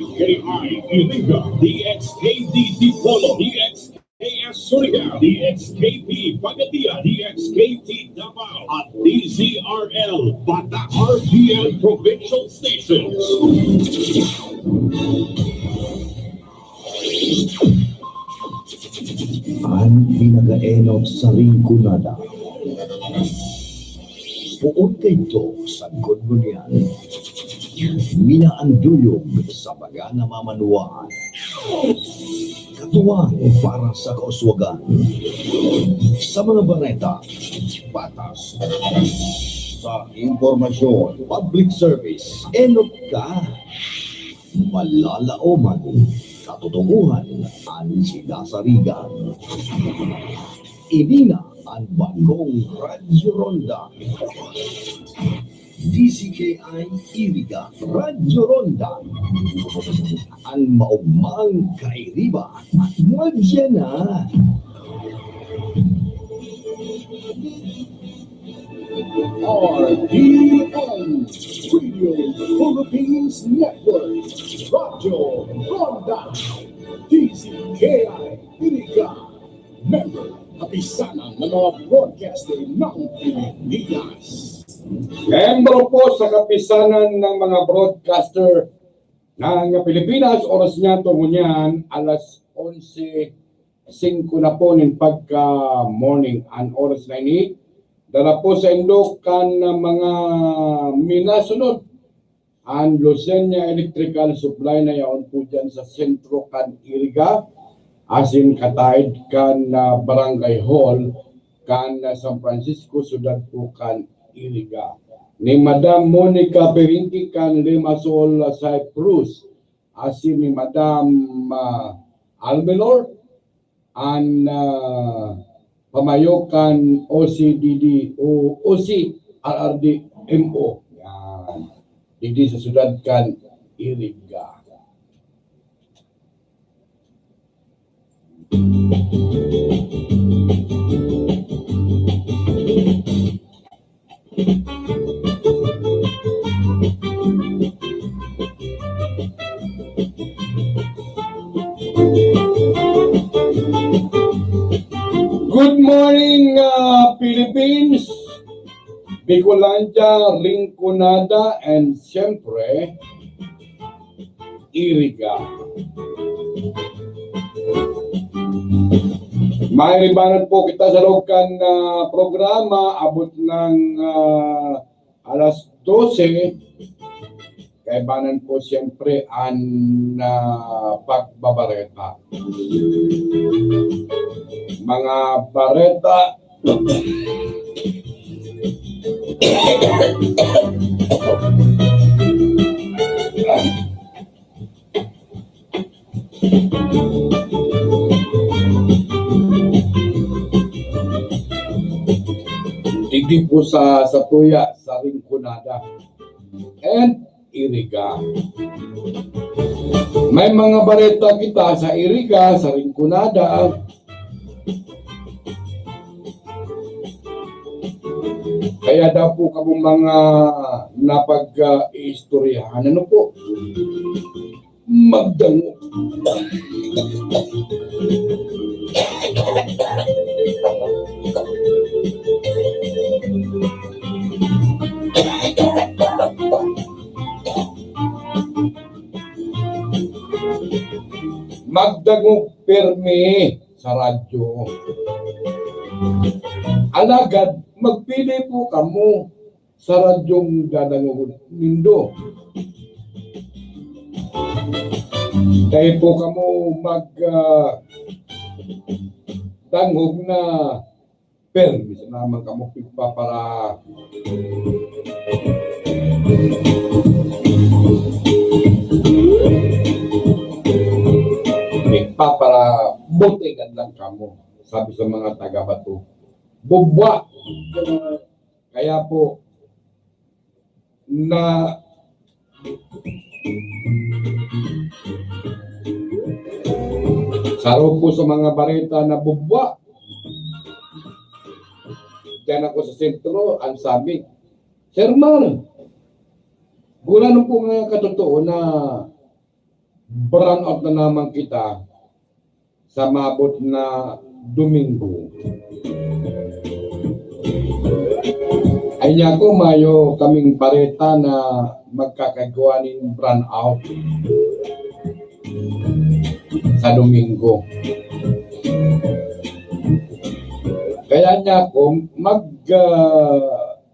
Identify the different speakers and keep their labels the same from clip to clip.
Speaker 1: DXKI Iliga, DXKD Dipolo, DXKS Surigao, DXKP Pagadia, DXKT Davao, at DZRL Batak RPN Provincial Stations.
Speaker 2: Ang pinagaenot sa ringkunada. Puon kayto sa Godbunian. Minaanduyog sa baga na mamanuan. Katuwang para sa kauswagan. Sa mga bareta, batas. Sa impormasyon, public service, enot ka. Malalaoman, katotohanan, ang sinasarigan. Ini na ang bagong Radyo Ronda. DCKI Iliga Radyo Ronda. Ang maugmang kairiba at madya na.
Speaker 3: RPN Radio Philippines Network Radyo Ronda DCKI Iliga Member Kapisanan ng mga broadcaster ng Pilipinas.
Speaker 4: Membro po sa kapisanan ng mga broadcaster ng Pilipinas. Oras niya tungo niyan alas 11:05 na po ng pagka morning. Ang oras na ini dala po sa Indokan ng mga minasunod ang Lucena Electrical Supply na yaon po dyan sa sentro kan Iriga, asin kataid kan Barangay Hall kan San Francisco, sudad po kan Iriga. Ni Madam Monica Perinki kan Limassol Cyprus, asin ni Madam Almelor an pamayokan OCDD o OCRRD MO. Yan. Hindi sa sudad kan Iriga. Good morning, Philippines, Bicolanja, Rinconada, and siyempre, Iriga. May ribanan po kita sa lokan programa, abot ng alas 12. Kaibanan po siyempre ang pagbabareta. Mga bareta hindi po sa Tuya, sa Rinconada and Iriga. May mga bareta kita sa Iriga, sa Rinconada. Kaya daw po kamo mga napag-istoryahan. Ano po? Magdango. Magdagong permi sa radyo. Alagad, magpili po kamo sa radyong dadangog nindo. Dahil po kamo dangog na permi sa naman kamo pigpa para botegan lang kamo, sabi sa mga taga-Bato. Bubwa. Kaya po na saro po sa mga bareta na bubwa. Diyan ako sa sentro, ang sabi, Sir Mar, gula nung po mga katotoo na Burn out na naman kita sa mabot na Domingo. Ay niya ko mayo kaming pareta na magkakagawa ng burn out sa Domingo. Kaya niya ko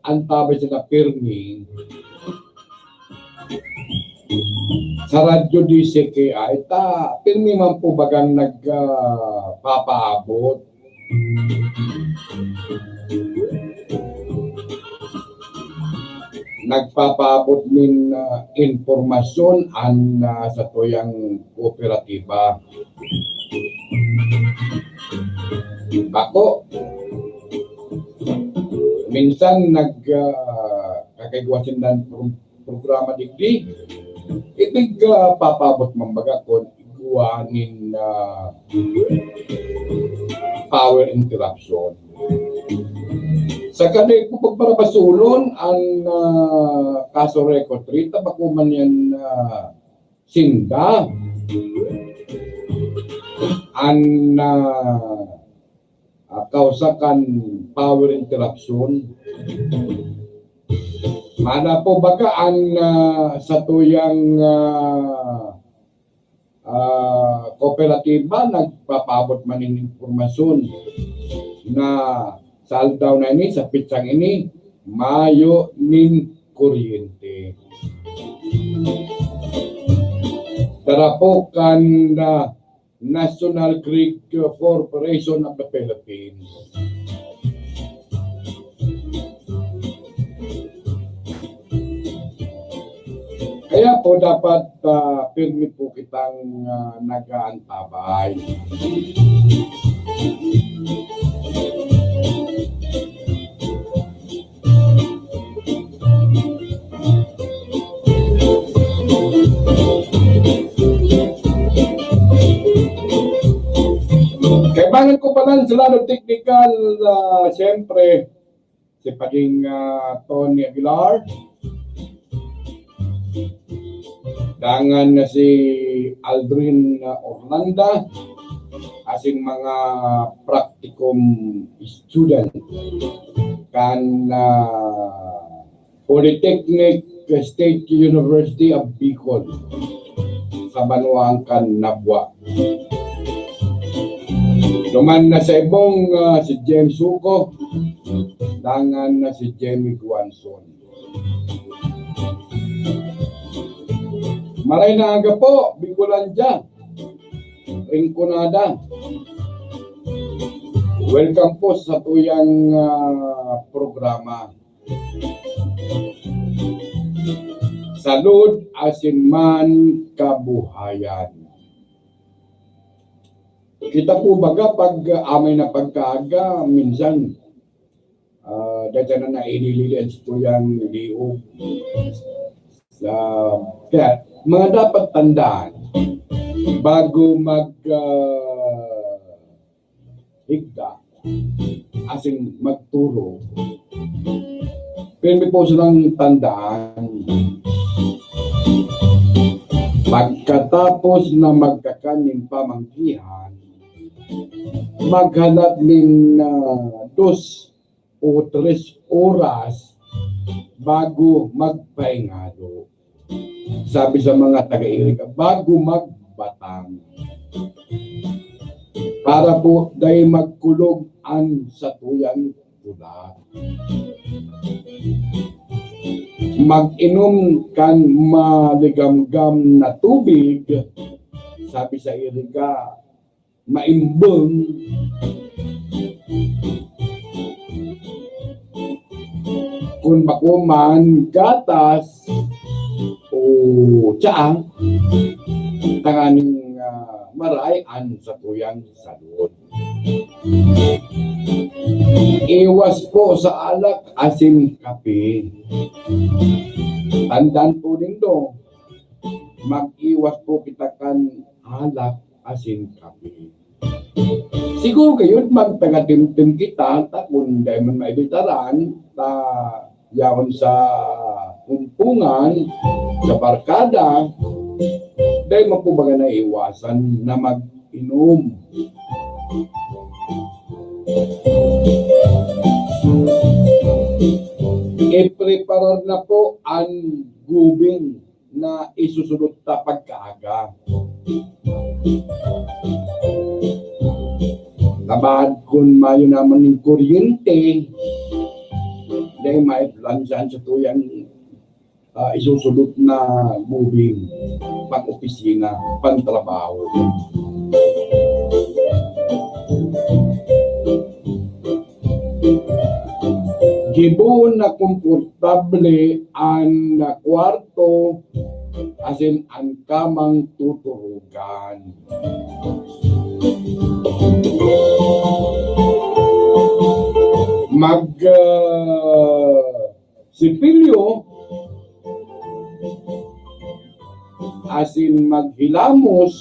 Speaker 4: antabay sila pirmi sa radyo DCKI, pirmi man po bagang nagpapaabot. Nagpapaabot min informasyon sa tuyang kooperatiba. Ako, minsan kakagawasin ng programa digdi, ibig papabot mambaga kung iguanin power interruption. Sa kanil po pagparabasulon ang kaso record rate, tabakuman yan sinda ang kausakan power interruption. Mana po baga ang sa tuyang kooperatiba nagpapabot man ng informasyon na sa aldaw na ini, sa pitsang ini, mayo nin kuryente. Tara po kan National Grid Corporation of the Philippines. Kaya po dapat pirmi po kitang nag-aantabay. Kailangan ko pa lang sila ng technical, siyempre, si Pading Tony Aguilar, dangan na si Aldrin Orlando, asing mga practicum student kan Polytechnic State University of Bicol sa Banuang kan Nabwa. Duman na sa ibong si James Suco, dangan na si Jamie Guanson. Maray na aga po, Bicolandia, Rinconada. Welcome po sa tuyang programa. Salud asinman kabuhayan. Kita po baga pag amay na pagkaaga, minsan dadyan na nainililian sa tuyang liog. Kaya mga dapat tandaan bago higda asing magturo, pero po silang tandaan pagkatapos na magkakaning pamangkihan, maghanap ng 2 o 3 oras bago magpaingalo. Sabi sa mga taga-Iriga, bago magbatang. Para po dahil magkulog ang sa tuyang tula. Mag-inom kan maligamgam na tubig, sabi sa Iriga, maimbong. Kung bakuman gatas o tsaa, tanganing marayan sa tuyang salud. Iwas po sa alak, asin, kape. Tandaan po din do, mag-iwas po kita kan alak, asin, kape. Siguro kayo magtaga-tim-tim kita, kung dahil man maibitaran, yaon sa kumpungan, sa barkada, Dahil mo po baga na iwasan na mag-inom. I-prepare na po ang gubing na isusunod na pagkaaga. Kabahad kung mayo naman ng kuryente, dahil may plansan sa tuyang isusunod na gubing, pang-opisina, pang-trabaho. Gibo na komportable ang kwarto as in ang kamang tuturugan. Sipilyo as in maghilamos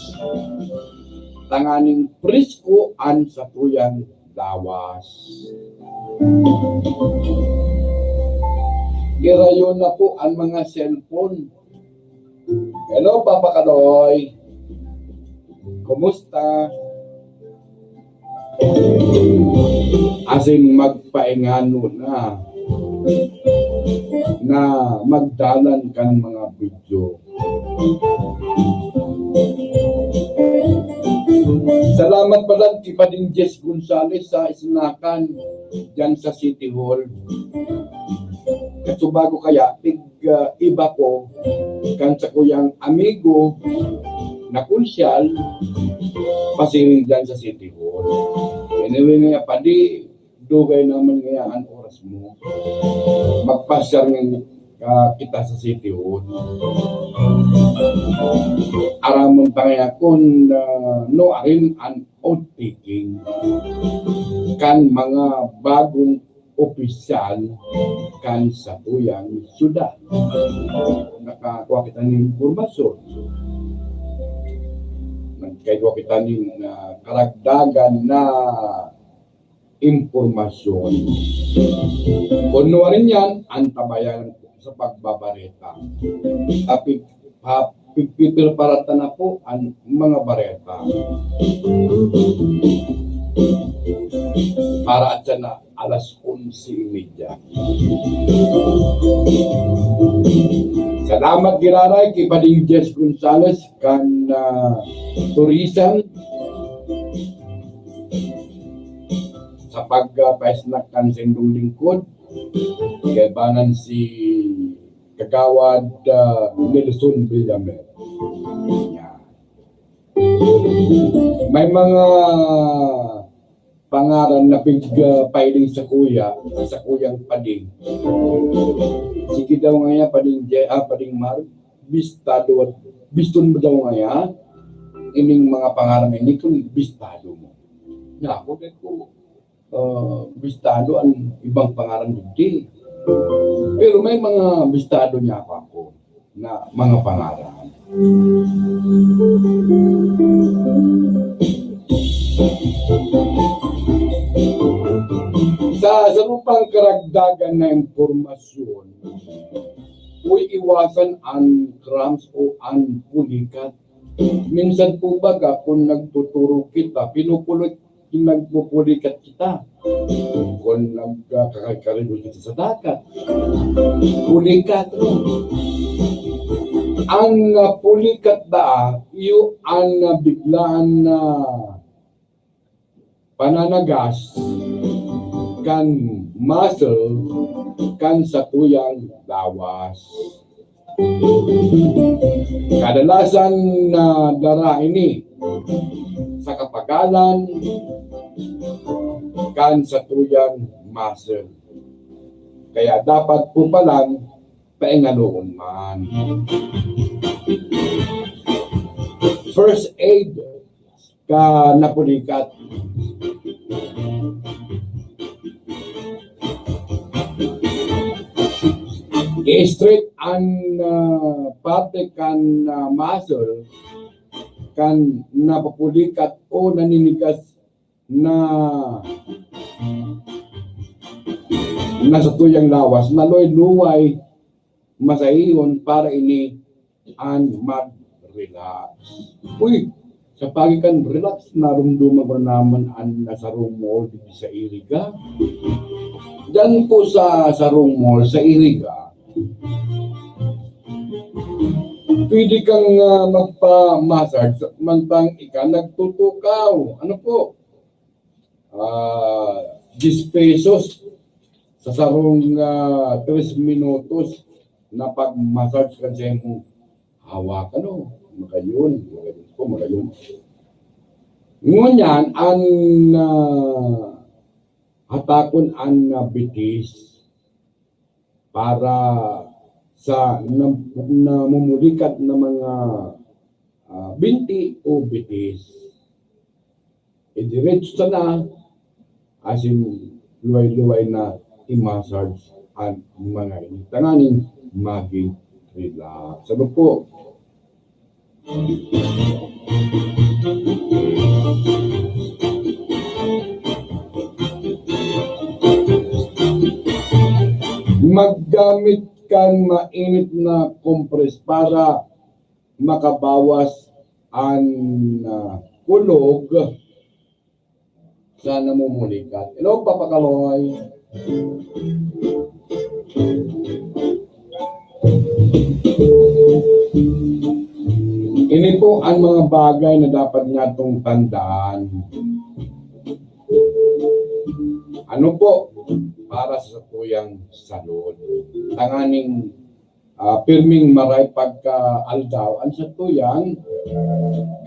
Speaker 4: tanganing presko an sa tuyang lawas. Girayon na po ang mga cellphone. Hello, Papa Kaloy. Kumusta? As in, magpaingano na magdalan kang mga video. Salamat pala kay Pading Jess Gonzales sa isinakan dyan sa City Hall. Kasi bago kaya, iba ko kan sa kuyang amigo na kunsyal pasiring dyan sa City Hall. Anyway nga, Padi, dugay naman nga ang oras mo. Magpasyar nga kita sa City Hall. Aramon pa nga kung no arin an out-taking kan mga bagong opisyal kan sa tuyang syudad. Nakakuha kita ng informasyon. Nagkaikuha kita ng karagdagan na informasyon. Kung rin yan, antabayan sa pagbabareta. Pipilparata na po ang mga bareta. Para at na alas 11:30. Salamat giraray kay Pading Jess Gonzales kan tourism sa pagpaisnak kan sendong lingkod kay banan si Kagawad Nelson Villamer. May mga pangaran na pig-piling sa kuyang Pading. Sige daw nga yan, Pading Mar, bistado at biston mo daw nga yan, ining mga pangaran ini kung bistado mo. Na ako, bistado ang ibang pangaran hindi. Pero may mga bistado niya ako na mga pangaran. Sa sarupang karagdagan na impormasyon, huwag iwasan ang cramps o ang pulikat. Minsan po baga kung nagtuturo kita, nagpupulikat kita. Kung nagkakakaribol kita sa dagat, pulikat. Ang pulikat da, yung ang biglaan na pananagas kan muscle kan sa tuyang lawas. Kadalasan na dara ini sa kapagalan kan sa tuyang muscle. Kaya dapat po palang paingaloon man. First aid ka napulikat. I-straight ang parte kan muscle kan napapulikat o naninigas na nasa tuyang lawas, naloy-luway masahiyon para ini ang relax. Uy, sa pagikan relax, narumduman ko naman ang nasa room mall dito sa Iriga. Diyan po sa room mall sa Iriga, pwede kang magpa-massage mantang ika nagtutukaw. Ano po? 10 pesos sa sarong 3 minutos na pag-massage ka sa mong hawakan. Magayon po, magayon. Ngunyan, ang hatakon ang bitis para sa namumulikat na mga binti o bitis. Diretso na asin luway-luway na i-massage ang mga ini. Tanganin maging relax. Ano po? Maggamit kang mainit na compress para makabawas ang kulog sa namumulikat. Hello, Papa Kaloy. Ini po ang mga bagay na dapat natong tandaan. Ano po? Para sa tuyang salud. Tanganing pirming maray pagka-aldaw ang sa tuyang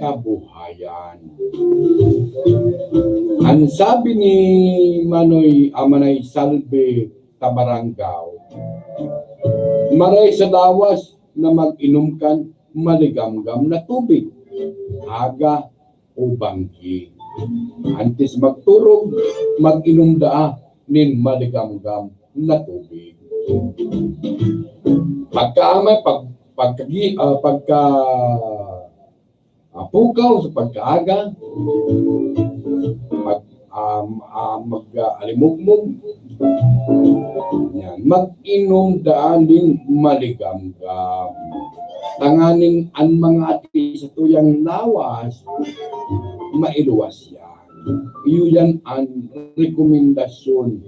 Speaker 4: kabuhayan. Ang sabi ni Manoy Amanay Salve Tabaranggaw, maray sa dawas na mag-inom kan maligamgam na tubig, aga o banggi. Antes magturog, mag-inom daa nin maligamgam na tubig. Pukaw sa pagkaaga, mag-alimugmug, mag-inom daan din maligamgam. Tanganing ang mga ati sa tuyang lawas, mailuwas yan. Iyon ang rekomendasyon.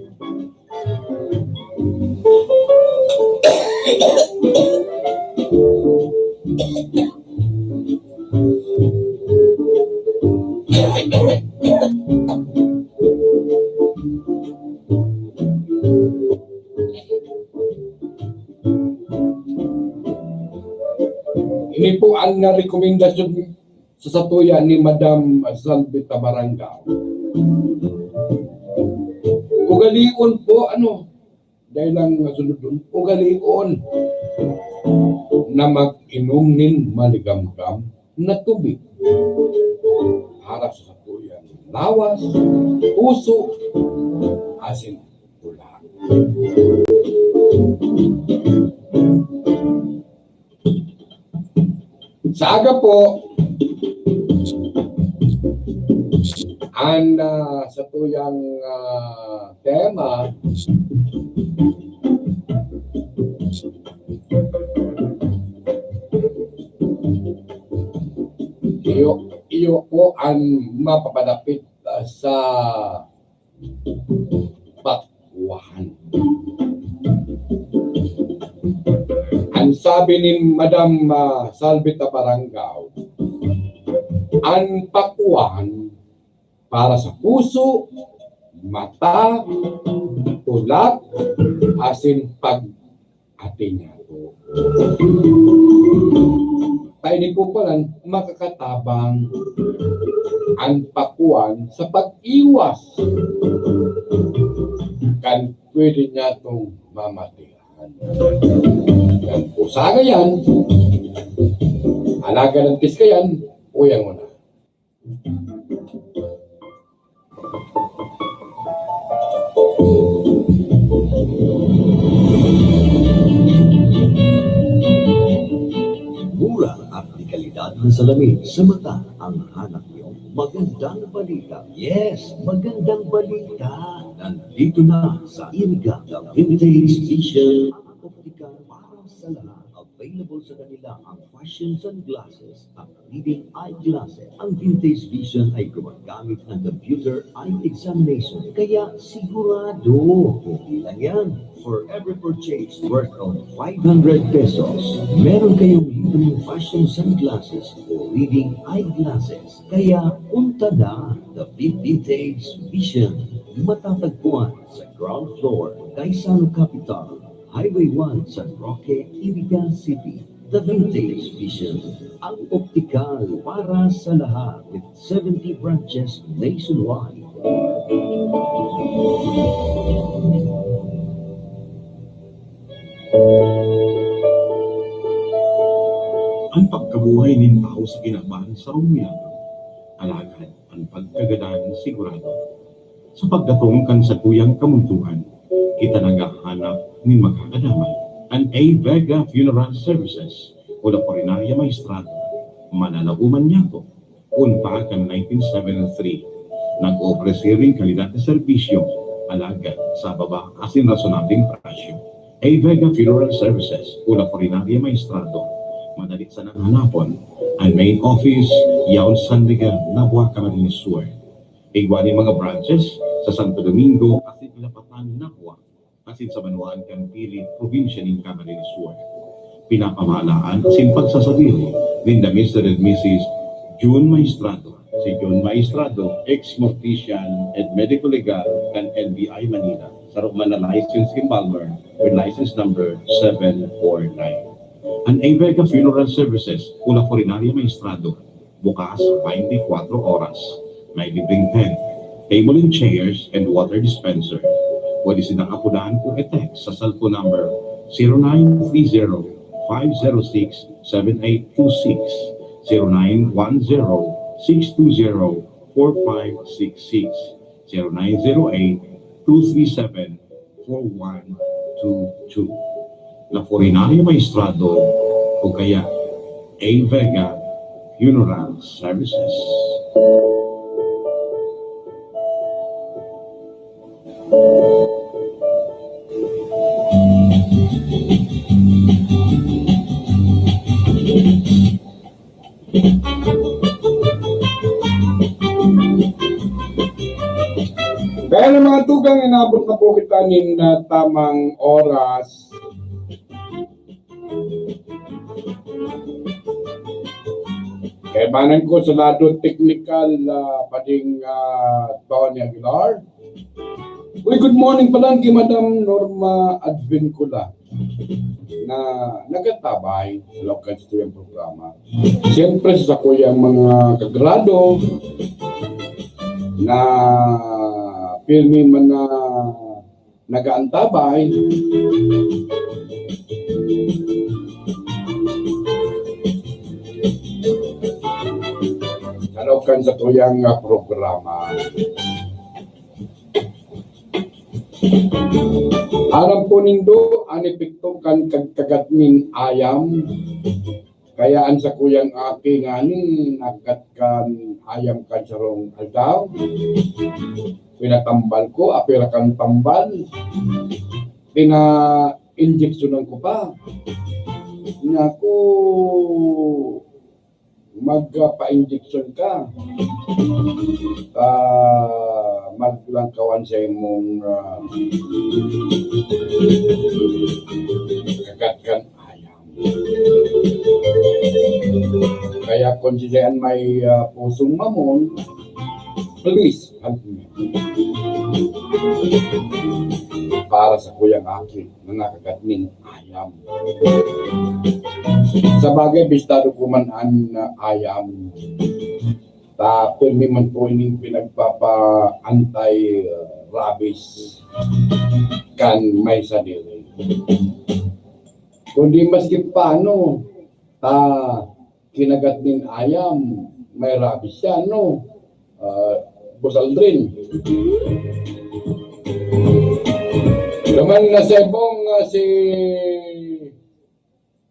Speaker 4: Ini po ang rekomendasyon sa satuya ni Madam Salve Tabaranggaw. Ugalion po, dahil lang sunod doon, ugalion na mag-inom nin maligamgam na tubig. Harap sa satuya ni lawas, puso, asin, tula. Sa aga po, ang sa tuyang tema, iyo po ang mapapadapit sa pakwahan. Ang sabi ni Madam Salve Tabaranggaw, ang pakwan para sa puso, mata, tulak, asin pag-ati niya po. Tayo ni po pala makakatabang ang pakwan sa pag-iwas. Kan pwede niya itong mamatihan. Yan po sana yan. Alaga ng tis ka yan. Uyang mo na.
Speaker 2: Mura at di kalidad ng salamin sa mata ang hanap niyo. Magandang balita. Yes, magandang balita. Nandito na sa Iriga, the vintage edition ang optika para sa lahat. available sa kanila ang fashion sunglasses at reading eyeglasses. Ang Vintage Vision ay gumagamit ng computer eye examination, kaya sigurado, hindi lang yan. For every purchase worth of 500 pesos, meron kayong libreng fashion sunglasses o reading eyeglasses. Kaya punta na the Vintage Vision. Matatagpuan sa ground floor, Kaisano Capital, Highway 1, San Roque, Iriga City. The Vintage Vision, ang optikal para sa lahat with 70 branches nationwide.
Speaker 1: Ang pagkabuhay ng tao sa kinabahan sa rumiyado, alagad ang pagkagadaan sigurado. Sa pagdatong kan sa tuyang kamuntuhan, kita nagahanap ni magkakadamay. An A. Vega Funeral Services o la Porinaria Maestrado, manalauman niya ko. Unpa kan 1973, nag-ofrece rin kalidad na serbisyo, alagad sa baba asin rasonableng presyo. A. Vega Funeral Services o la Porinaria Maestrado, madalit sa nanganapon, ang main office, Yaon San Miguel, Nabua, Camarines Sur. Igwani mga branches sa Santo Domingo at Ilapatan, Nabua, asin sa Manuan, Campili, probinsya ng Camarines Sur. Pinapamahalaan asin pagsasabili ni the Mr. and Mrs. June Maestrado. Si June Maestrado, ex-mortician and medical legal ng NBI Manila. Sa Roma na license in Palmer with license number 749. An A. Vega Funeral Services, Ula Porinaria Maestrado, bukas 24 oras. May libreng tent, table and chairs, and water dispenser. Pwede silang apudaan o e-text sa cellphone number 0930-506-7826, 0910-620-4566, 0908-237-4122. La Porinaria Maestrado o kaya A. Vega Funeral Services.
Speaker 4: Kaya ng mga tugang, inabot na po kita ng tamang oras. Kaya manan ko sa lado technical pading Tony Aguilar. Uy, good morning pala kay Madam Norma Advincula na nagatabay sa local student programa. Siyempre sa kuyang mga kagrado na pirmi man na nagaantabay. Kalokan sa kuyang programa. Alam po nindo, anipikto kan kagkagatmin ayam. Kayaan sa kuyang aki nga nagat kan ayam kan sarong aldaw. Pinatambal ko, apira kan tambal. Pina-injeksyonan ko pa. Naku, magpa-injection ka. Maglangkawan sa imong kagatkan ayam. Kaya kung sila may pusong mamon, please help me. Para sa kuyang akin na nakagatning ayam. Sa bagay, bistado ko man ang ayam. Pirmi man po ining pinagpapa-anti rabies kan may sadili. Kundi maski paano kinagat ng ayam, may rabies yan, no? Busaldrin. Naman na sebong si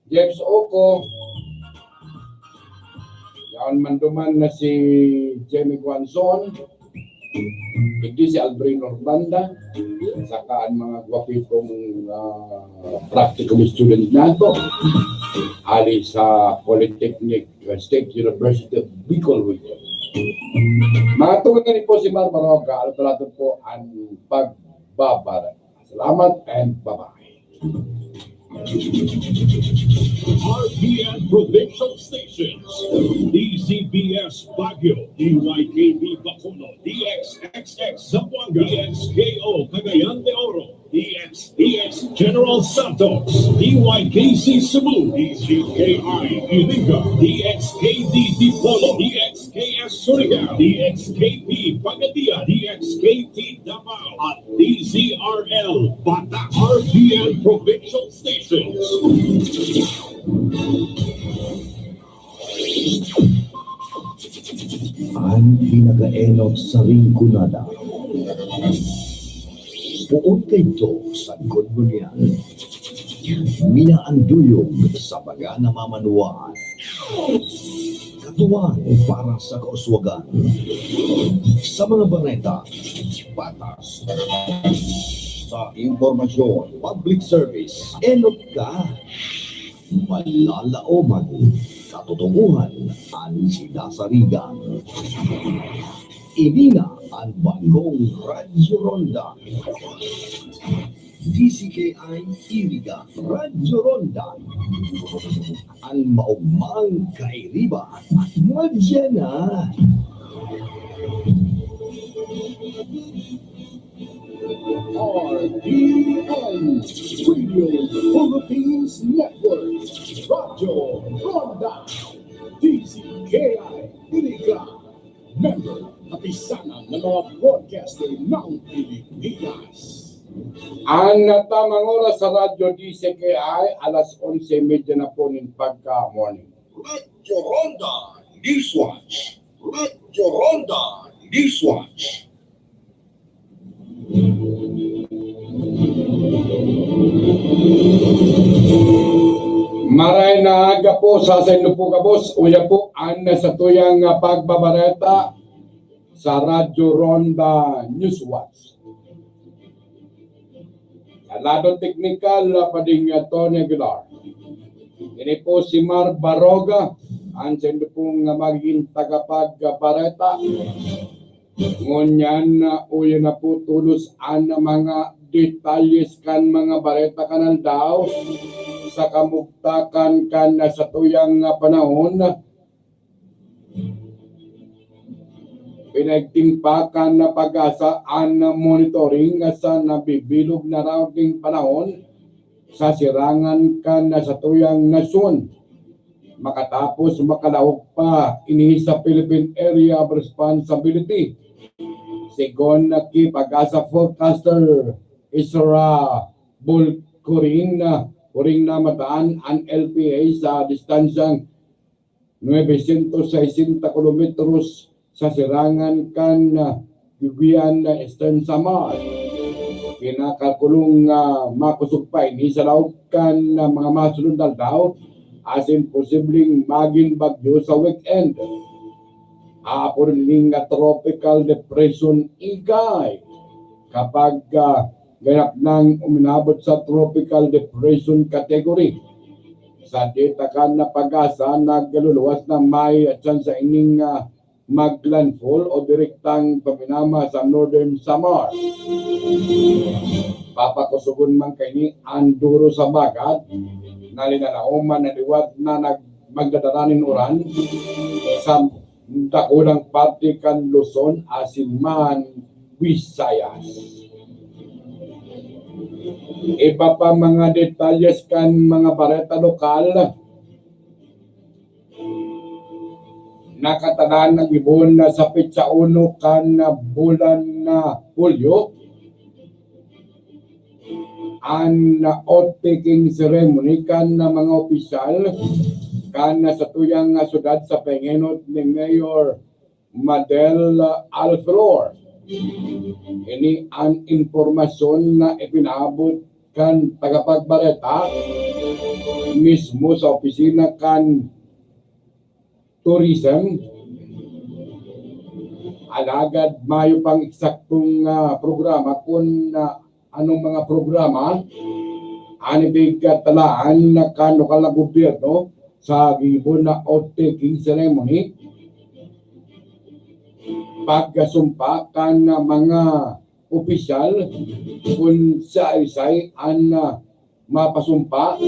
Speaker 4: James Oko, yan man duman na si Jamie Guanzon, hindi si Albrino Urbanda, saka ang mga gwapitong practical student nato. ali sa Polytechnic State University of Bicol Region. Mga tugon po si Marmaroga, alpalato po ang pagbabara. Salamat and bye-bye.
Speaker 3: RPN Provincial Stations, DCBS Baguio, DYKB Bacolod, DXXX Zamboanga, DXKO Cagayan de Oro, DXDX General Santos, DYKC Cebu, DCKI Iliga, DXKD Dipolo, DXKS Surigao, DXKP Pagadia, DXKT Davao, at DZRL Bata. RPN Provincial Stations.
Speaker 2: Ang pinaka-enot sa ringkunada. Puon kayo sa likod mo niya. Mina ang duyog sa baga na mamanuan. Katuwang para sa kauswagan. Sa mga bareta, patas. Sa impormasyon, public service, enot ka. Malalaoman, katotohanan, ang sinasarigan. Ini na ang bagong Radyo Ronda. DCKI Iliga Radyo Ronda. Ang maugmang kairiba at madya na.
Speaker 3: RPN Radio Philippines Network, Radyo Ronda, DCKI Iliga, member kapisanan ng mga broadcaster ng Pilipinas.
Speaker 4: Ang tamang oras sa Radyo DCKI, alas 11:30 na po ng pagka-morning.
Speaker 3: Radyo Ronda Newswatch, Radyo Ronda Newswatch.
Speaker 4: Maray na aga po sa sendo po kabos. Uya po ang sa tuyang pagbabareta sa Radyo Ronda Newswatch. Alado technical pading Tony Aguilar. Ini po si Mar Baroga ang sendo pong magiging tagapagbareta. Ngunyan uya na po tulos ang mga detalles kan mga bareta kanan daw sa kamugtakan kan sa tuyang panahon. Pinagtimpakan na pag-asa ang monitoring sa nabibilog na raw ding panahon sa sirangan kan sa tuyang nasyon. Makatapos makalawag pa ini sa Philippine Area of Responsibility. Sigon na ki pag-asa forecaster Isra Bulkurin na huring na mataan ang LPA sa distansyang 960 kilometros sa sirangan kan Yugian na Eastern Samar. Pinakalkulong makusog pa ini sa laog kan mga masunod daw as in posibleng maging bagyo sa weekend. Aapunin nga tropical depression Igay kapag ganap nang uminabot sa tropical depression category. Sa data kan na pag-asa nagluluwas na may chance sa ining maglandfall o direktang paminama sa Northern Samar. Papakusugon man kini ang duro sa bagat na linalauman na liwat na magdadaranin uran sa dakulang parte kan Luzon asin man Visayas. Iba pa mga detalles kan mga bareta lokal. Nakatanan ng ibon na sa pitsa 1 kan bulan na Hulyo. Ang oath-taking ceremony kan na mga opisyal kan sa tuyang syudad sa pengenot ni Mayor Madel Alflor. Ini ang informasyon na ipinabot kan tagapagbareta mismo sa opisina kan tourism. Alagad mayo pang eksaktong programa kung anong mga programa anibig katalaan na kanukal na gobyerno sa gibon na oath-taking ceremony pagkasumpa kan mga opisyal kung sa isay an mapasumpa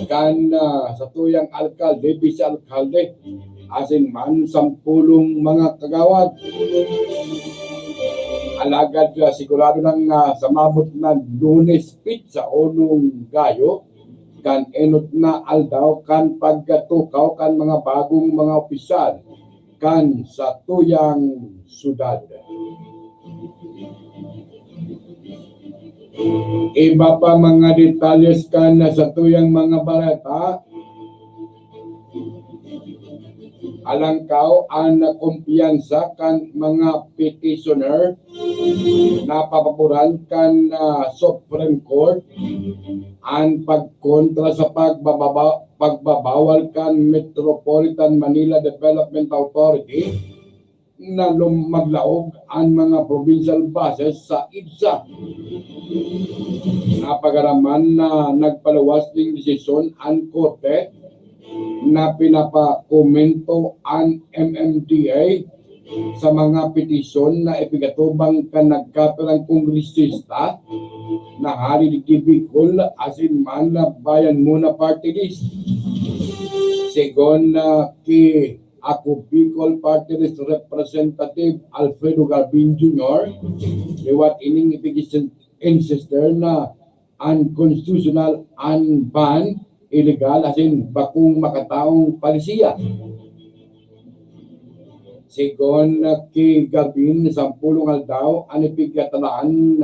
Speaker 4: kan sa tuyang alkalde, vice-alkalde, asin man 10 mga kagawad. Alagad sigurado nang sa mabot na Lunes speech sa unong gayo kan enot na aldaw kan pagkatukaw kan mga bagong mga opisyal kan sa tuyang syudad. Iba pa mga detalles kan sa tuyang mga barata, alangkaw ang kumpiyansa kan mga petitioner na papaboran kan Supreme Court ang pagkontra sa pagbabawal kan Metropolitan Manila Development Authority na maglaog ang mga provincial buses sa EDSA. Napagaraman na nagpaluwas ng desisyon ang korte na pinapakomento ang MMDA sa mga petisyon na ipigatubang ka nagkaperang kongresista na hari ni Bicol asin man na bayan muna party list. Segon na ki ako Bicol Party List Representative Alfredo Garbin Jr. liwat ining insister na unconstitutional, unbanned, illegal asin bakong makataong palisiya. Sigon kay Garbin, 10 aldaw ang ipigatalaan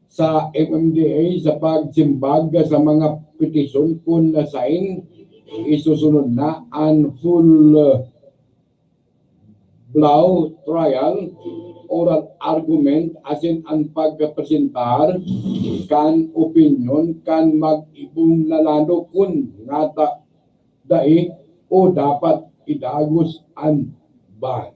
Speaker 4: sa MMDA sa pagsimbag sa mga petisyon kung nasain isusunod na ang full blow trial, oral argument asin ang pagpresentar kan opinion kan mag-ibong lalano kung ngata dai o dapat idagos ang ban.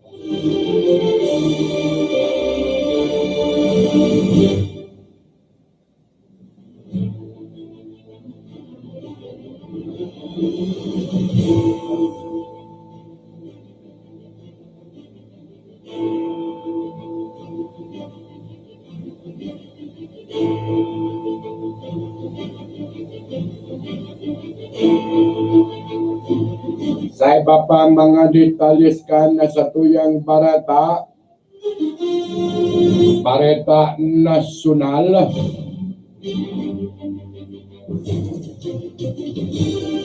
Speaker 4: Sa iba pa mga detalles kan sa tuyang barata nasyonal,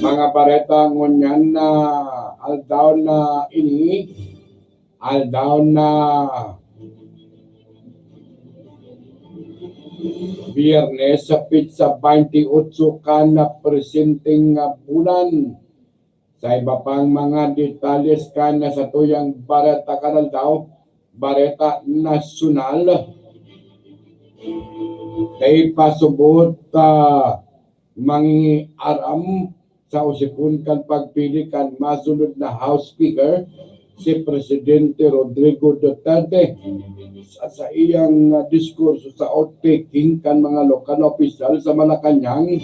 Speaker 4: mga bareta ngunyan na aldaw na Biyernes sa pizza 28 kan na presenting bulan. Sa iba pang mga detalles kan sa tuyang bareta kanaldaw, bareta nasyonal, kay pasubot mangi aram sa usipon kan pagpili kan masunod na House Speaker si Presidente Rodrigo Duterte. Sa iyang diskurso sa oath-taking kan mga lokal opisyal sa Malacanang,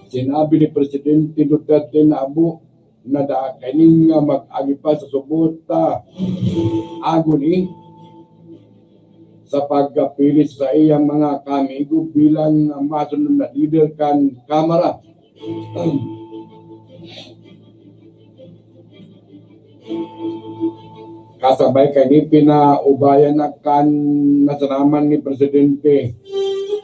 Speaker 4: sinabi ni Presidente Duterte na abo na kaning mag-agi pa sa subot aguni sa pagpili sa iyang mga kamigo bilang masunod na leader kan Kamara. Kasabay kay pinaubayan na kan nasaraman ni Presidente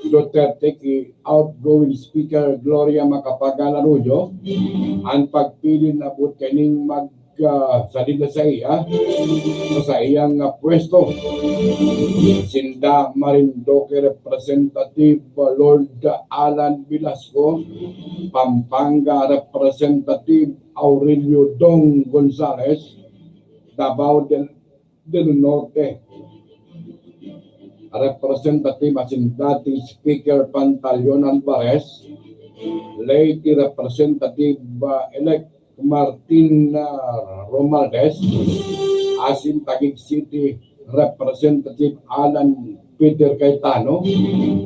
Speaker 4: Duterte ki outgoing Speaker Gloria Macapagal Arroyo ang pagpili na po kaning salida sa iya sa iyang pwesto. Sinda Marinduque Representative Lord Alan Velasco, Pampanga Representative Aurelio Dong Gonzales, Davao del Norte Representative asin dating Speaker Pantaleon Alvarez, late Representative elect Martin Romualdez, asin Taguig City Representative Alan Peter Cayetano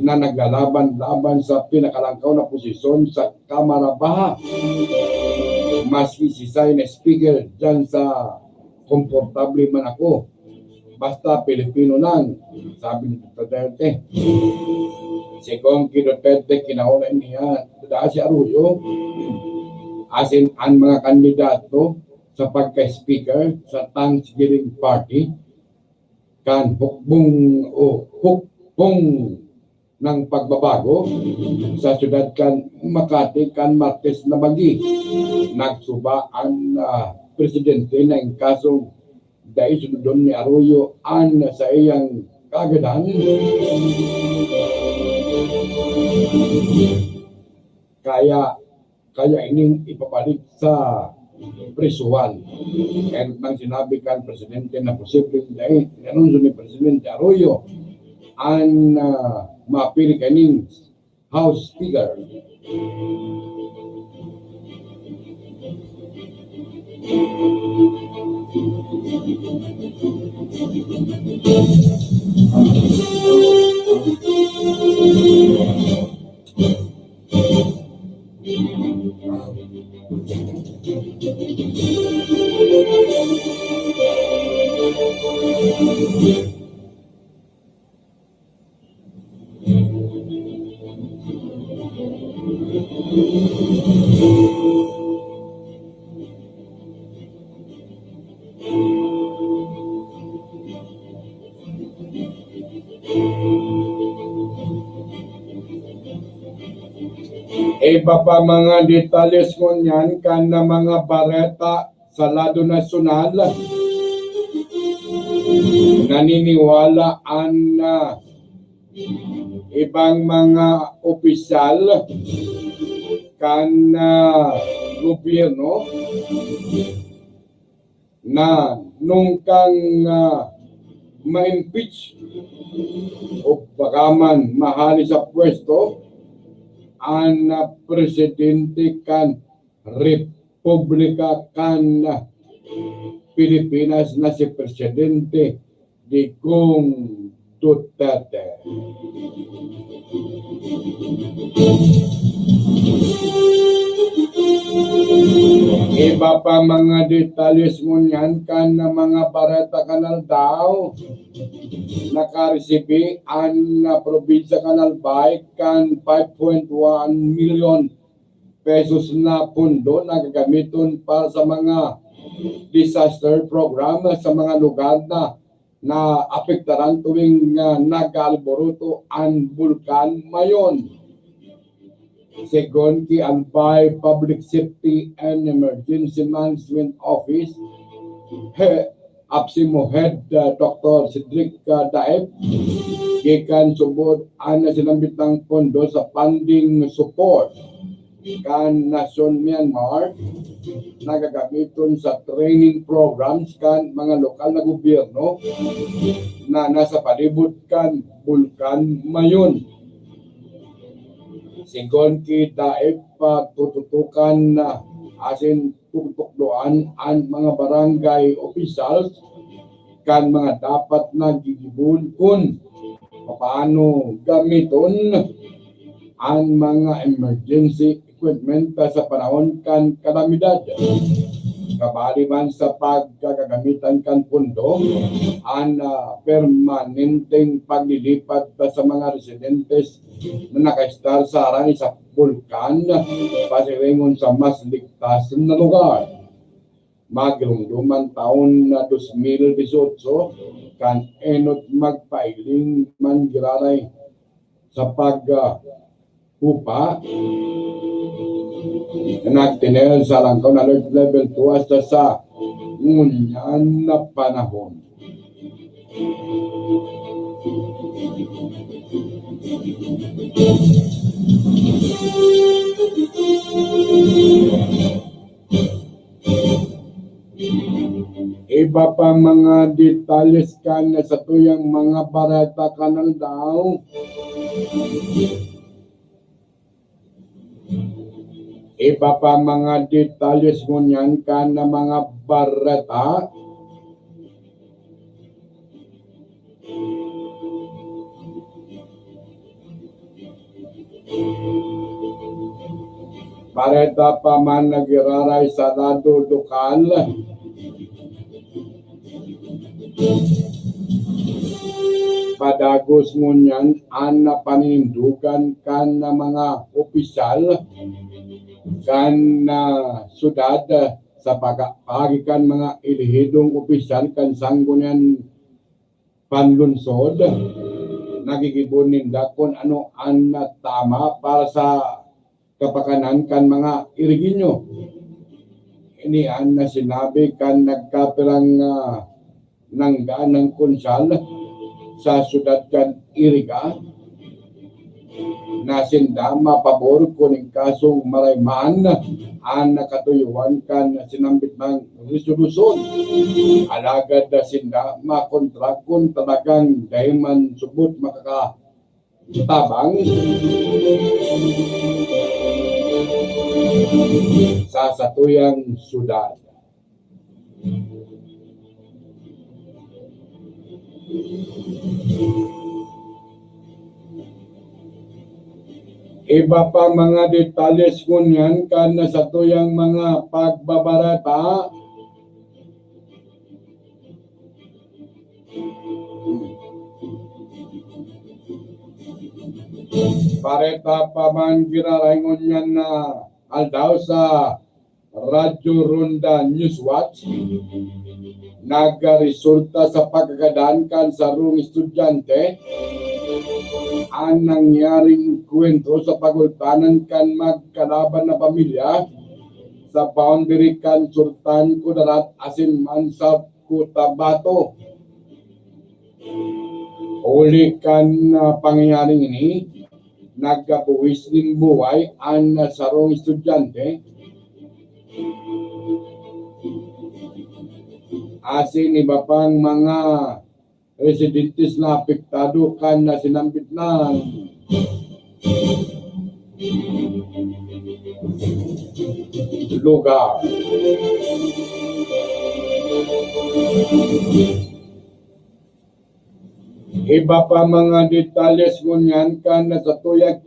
Speaker 4: na naglalaban-laban sa pinakalangkaw na posisyon sa Kamara Baha. Maski si Senate Speaker dyan sa komportable man ako. Basta Pilipino lang, sabi ni Duterte. Si Kongki Duterte, kinaunan niya dahil si Arroyo, as in ang mga kandidato sa pagka-speaker sa Thanksgiving Party, kan hukbong ng pagbabago sa syudad kan Makati kan Martes na bagi. Nagsuba ang presidente ng kasong dahil sunodon ni Arroyo an sa iyang kagadan. Kaya ining ipapalit sa prisuhan. And nang sinabi kan presidente na posible dahil tinanong ni Presidente Arroyo ang mapili kaning House Speaker. Iba pa mga detalles ko niyan kan na mga bareta sa lado nasyonal. Naniniwala ang ibang mga opisyal kan gobyerno na nung kang ma-impeach o baka man mahali sa pwesto ang presidente kan Republika kan Pilipinas na si Presidente Digong Duterte. Iba pa mga detalles mo niyan kan na mga bareta kanal daw nakaresibi ang probinsya kanal bay kan 5.1 million pesos na pundo na gagamiton para sa mga disaster program sa mga lugar na apektaran tuwing nag-alboroto ang bulkan mayon. Segon ki Albay Public Safety and Emergency Management Office, APSIMO Head Dr. Cedric Daep, gikan subod ang sinambitang pondo sa funding support kan Nasyon Myanmar nagagamiton sa training programs kan mga lokal na gobyerno na nasa palibot kan bulkan mayon. Sigon ki Daep tututukan na asin tutukdoan ang mga barangay officials kan mga dapat na gigibun kung paano gamiton ang mga emergency equipment sa panahon kan kalamidad. Kabali man sa pagkagamitan kan pundo ang permanenteng paglilipat sa mga residentes na nakaistar sa arani sa bulkan pasiringon sa mas ligtas na lugar. Maglumduman taon na 2018 kan enot magpailing man giraray sa upa nagtinel sa langkaw na alert level 2 hasta sa ngunyan na panahon. Iba pa mga detalles kan sa tuyang mga barata kanal daw. Iba pa mga detalles mo niyan kan na mga barata Pareta pa man nagiraray sa lado lokal. Padagos ngunyan an na panindugan kan na mga opisyal kan na syudad sa pagikan mga ilihidong opisyal kan sanggunian panlunsod nagigibon ninda kung ano ang tama para sa kapakanan kan mga iriginyo. Ini ang na sinabi kan nagkapirang nanggaan ng konsyal sa syudad kan Iriga na sinda mapabor kuning kasong maraymaan ang nakatuyuan kan sinambit ng resolusyon. Alagad na sinda makontrak kung talagang dahil man subot makakatabang sa satuyang syudad. Iba pa mga detalles ngunyan kan sa tuyang mga pagbabarata pareta pa man giraray ngunyan na aldaw sa Radyo Ronda Newswatch nagresulta sa pagkagadaan kan sa rong estudyante ang nangyaring kwento sa pagultanan kan magkalaban na pamilya sa boundary kan Sultan Kudarat asin man sa Cotabato. Uli kan pangyayaring ini nagkabuwis din buhay ang sarong estudyante asin iba pang mga residentes na apektado kan na sinambit ng lugar. Iba pa mga detalles ngunyan kan na sa tuyag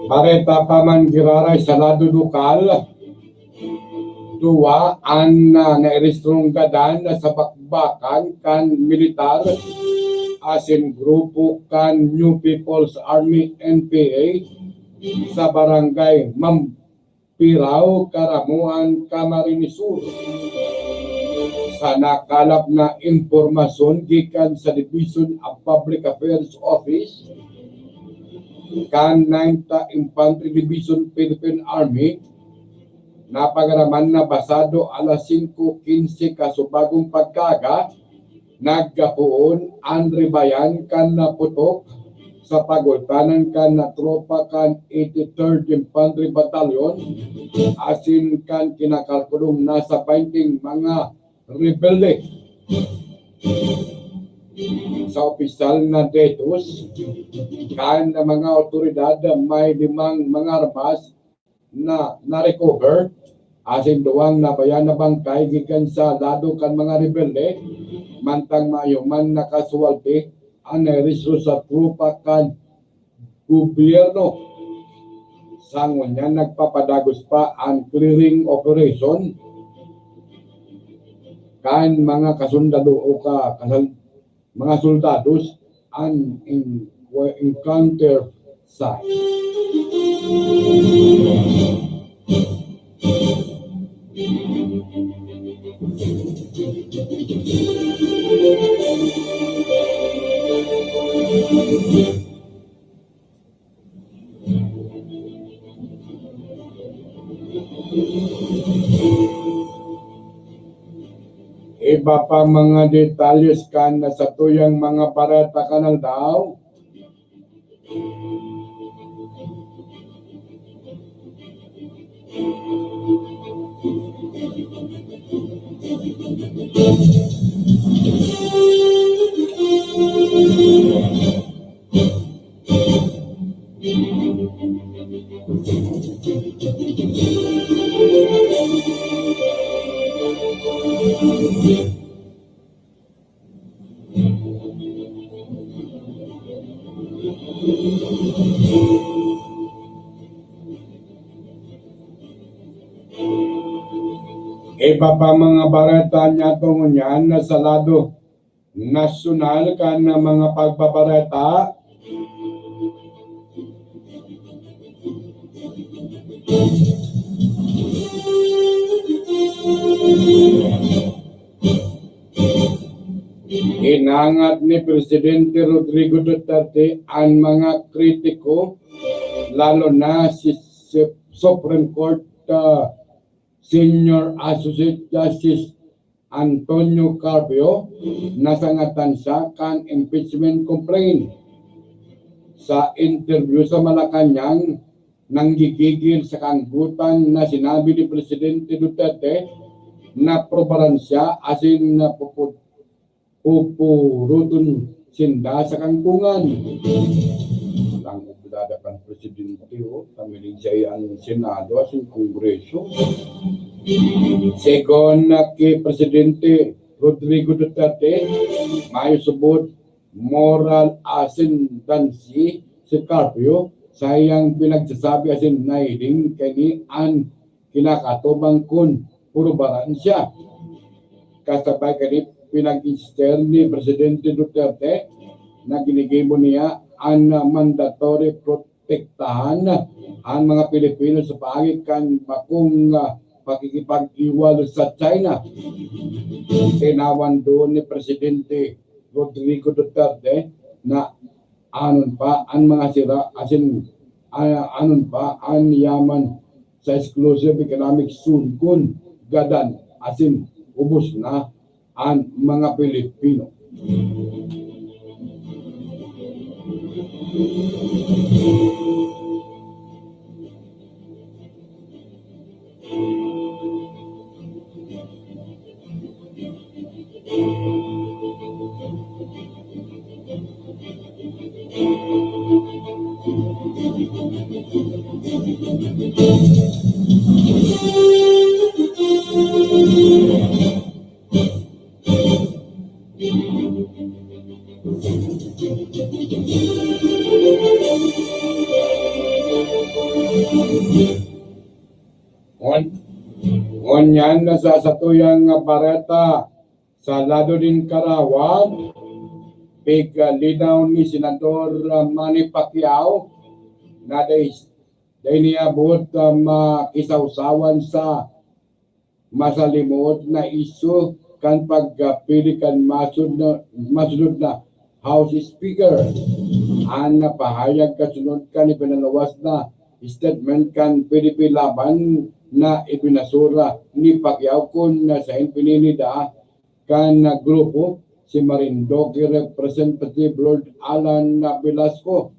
Speaker 4: pareta pa man giraray sa lado lokal duwa ang nairestrong gadan sa bakbakan kan militar asin grupo kan New People's Army NPA sa barangay Mampiraw, Karamuan, Camarines Sur. Sa nakalap na impormasyon gikan sa Division of Public Affairs Office kan 9th Infantry Division Philippine Army napagaraman na basado alas 5:15 kasubagong pagkaga naggapuon ang ribayan kan naputok sa pagultanan kan na tropa kan 83rd Infantry Battalion asin kan kinakalkulong nasa 20 mga rebelde. Sa opisyal na datos kan na mga otoridad may 5 mga armas na na-recover asin duwang nabayan na bangkay gikan sa lado kan mga rebelde mantang mayuman nakasuwalti ang naireso sa trupa kan gobyerno. Sa ngunyan nagpapadagos pa ang clearing operation kan mga kasundalo o mga soldados ang encounter site. Iba pa mga detalles kan na sa tuyang mga parata kanal daw. Iba pa mga bareta niya tungo niyan na sa lado nasyonal kan na mga pagbabareta inangat ni Presidente Rodrigo Duterte ang mga kritiko lalo na si Supreme Court Senior Associate Justice Antonio Carpio nasangatan siya kan impeachment complaint. Sa interview sa Malacanang nanggigigil sa kanggutan na sinabi ni Presidente Duterte na probaran siya asin na pupurutun sinda sa kangkungan. Lang oblada kan Presidente tamilig siya ang Senado asin Kongreso. Second na kay Presidente Rodrigo Duterte mayo subod moral ascendancy si Carpio sayang pinagsasabi asin nailing kani an kinakatubang kun purubaran siya. Kasabay kani pinag-inster ni Presidente Duterte na ginigimo niya ang mandatory protektahan ang mga Pilipino sa pagitan bakong pakikipag-iwal sa China. Tinawan doon ni Presidente Rodrigo Duterte na anon pa ang mga sira asin anon pa ang yaman sa exclusive economic zone kun gadan asin ubos na ang mga Pilipino. Ngunyan na sa satuyang bareta sa lado din Karawang, piglinaw ni Senador Manny Pacquiao na day niabot makisawsawan sa masalimot na isu kan pagpili kan masunod na House Speaker. Ang napahayag kasunod kan ipinalawas na statement kan PDP laban na ipinasura ni Pacquiao kun sa pininida kan grupo si Marinduque Representative Lord Alan Velasco.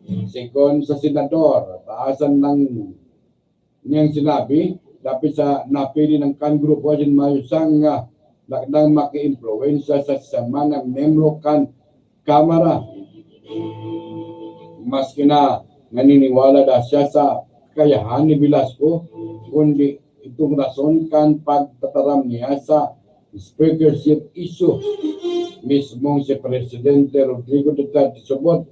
Speaker 4: Sikon sa senador, taasan ng niyang sinabi, dapat sa napili ng kan grupo asin mayusang lakdang maki-influensya sa sama ng membro kan kamara. Maski na naniniwala na siya sa kakayahan ni Velasco, kundi itong rason kan pagtataram niya sa speakership issue. Mismong si Presidente Rodrigo Duterte subot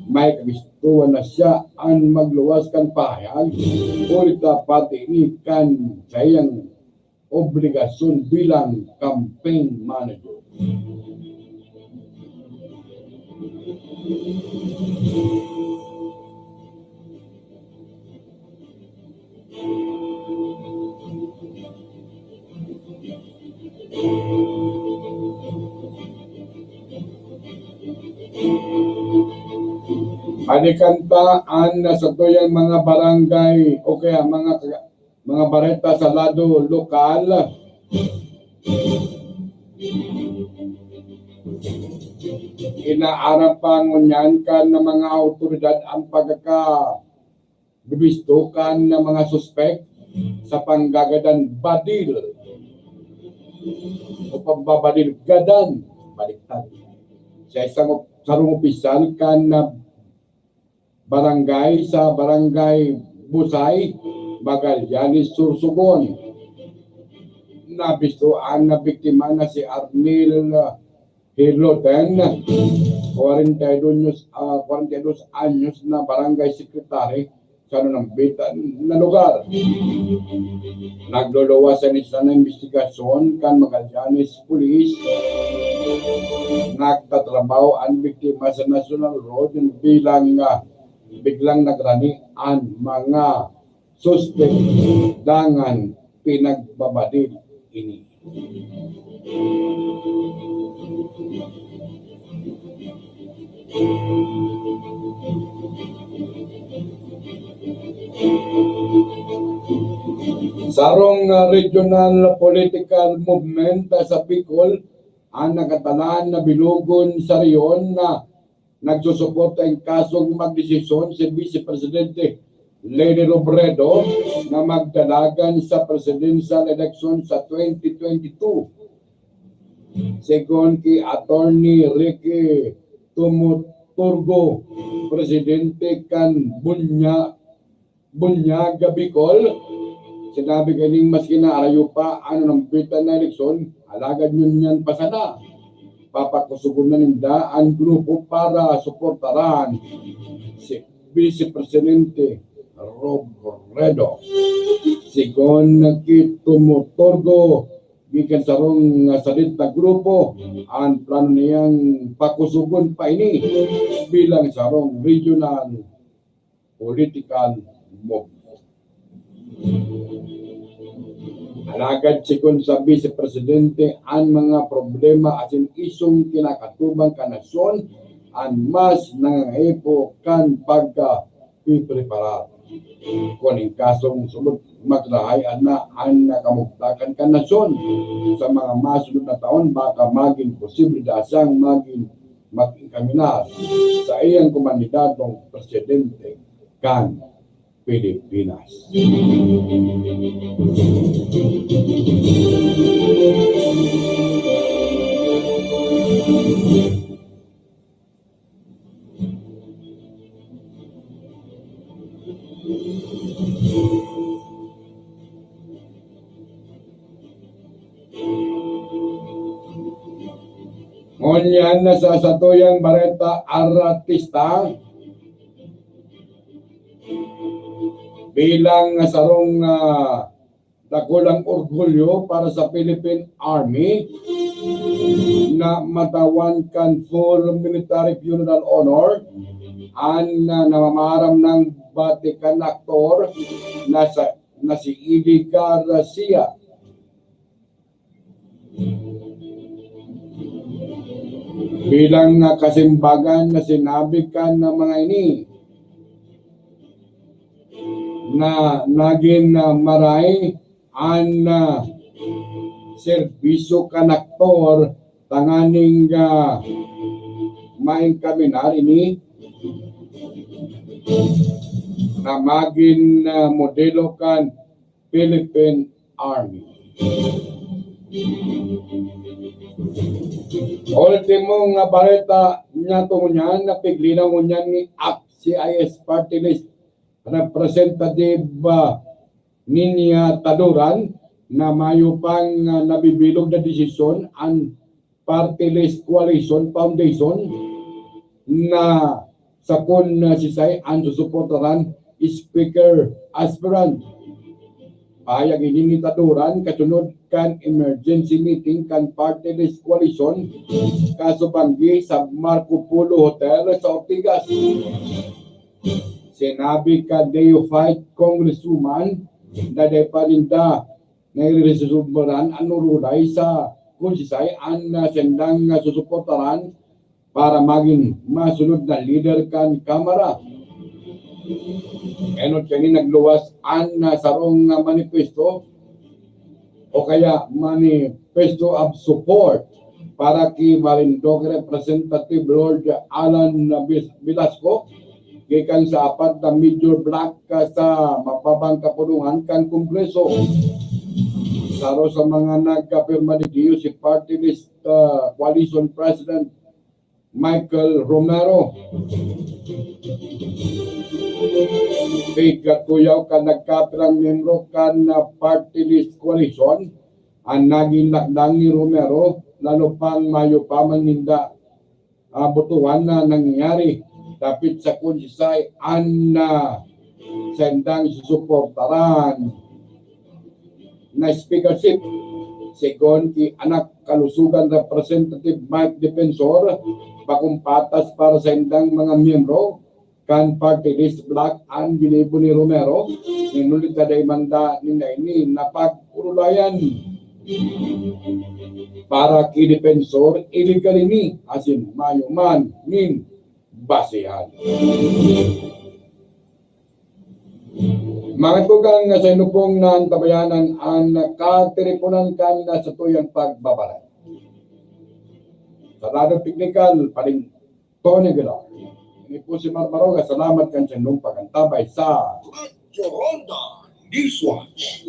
Speaker 4: may kagustuhan na siya ang magluwas kan pahayag ulit pati ni kan sayang obligasyon bilang campaign manager. Anikantaan na sa tuyang mga barangay o kaya mga bareta sa lado lokal. Inaarapangon ka ng mga autoridad ang pagkakabibistukan ng mga suspect sa panggagadan badil o pambabadil gadan baliktad sa isang sarong opisyal kan na barangay sa barangay Busay, Magallanes, Sursugon. Nabistuan na biktima na si Arnel Hiloten, 42 anyos na barangay secretary sa Nunambitan na lugar. Nagluluwasan isa na investigasyon kan Magallanes Police. Nagtatrabaho ang biktima sa National Road bilang biglang nagrani ang mga suspect dangan pinagbabadil ini. Sarong regional political movement sa Bicol ang nakatalaan na bilugon sa riyon na nagsusuporta ang kasong magdesisyon si Vice Presidente Leni Robredo na magdalagan sa presidential election sa 2022. Según kay Attorney Ricky Tumuturgo, Presidente kan Bunyaga Bicol, sinabi galing maski na arayo pa ng pita na eleksyon, alagad yun yan pa sana. Papakusugon na ninda ang grupo para suportaran si Vice Presidente Robredo. Sigon Tumuturgo, gikan sarong salit na grupo, ang plano niyang pakusugon pa ini bilang sarong regional political movement. Alagad sigon sa Vice Presidente ang mga problema at isong kinakatubang kanasyon ang mas nangaipo kan pagka-preparar. Kung ang kasong sunod magrahayan na ang nakamugtakan kanasyon sa mga masunod na taon, baka maging posibilidad siyang maging kaminar sa iyang komunidadong presidente kan Pilipinas. Ngunyan na sa satuyang bareta artista bilang sarong dakulang orgulyo para sa Philippine Army na matawan kan full military funeral honor ang namamaram ng Vatican actor na si Ili Garcia. Bilang kasimbagan na sinabi ka ng mga ini na naging maray ang serbisyo kanaktor tanganing maing kaminar ini na maging modelo kan Philippine Army. Ultimo nga balita niya tungunyan na piglinaw ngunyan ni CIS Party List Representative Ninia Taduran na mayo pang nabibilog na desisyon ang Party List Coalition Foundation na sakon si Say ang susuportaran Speaker Aspirant. Payag ini ni Taduran kasunod kan emergency meeting kan Party List Coalition kasubanggi sa Marco Polo Hotel sa Ortigas. Sinabi ka Deophite Congresswoman na depalinda na iresusubaran anurulay sa kunsisay ang sendang susuportaran para maging masunod na leader kan Kamara. Enot kani nagluwas ang sarong manifesto o kaya manifesto of support para kay Marinduque Representative Lord Alan Velasco gikan sa apat na major block sa mapabang kapulungan kan Kongreso. Saro sa mga nagkapirma ni Dio si Party List Coalition President Michael Romero. Katuyaw ka nagkapirang membro kan Party List Coalition ang naging lakdang ni Romero lalo pang mayo pa maninda butuhan na nangyari dapat sa kunsay na sendang susuportaran na speakership segon ki anak kalusugan Representative Mike Defensor bagong patas para sa indang mga miyembro kan party list Black and Bilibo ni Romero ninulit na manda ni Naini na pagpurulayan para ki Defensor illegal ini asin mayuman nin basehan. Mga tugang sa inupong na tabayanan ang nakatiripunan kan na sa tuyang pagbabalay. Sa ladang teknikal, paling Tony Gila. Ini po si Marmaroga, salamat kan sa inyong pagkantabay sa
Speaker 3: Radyo Ronda Newswatch.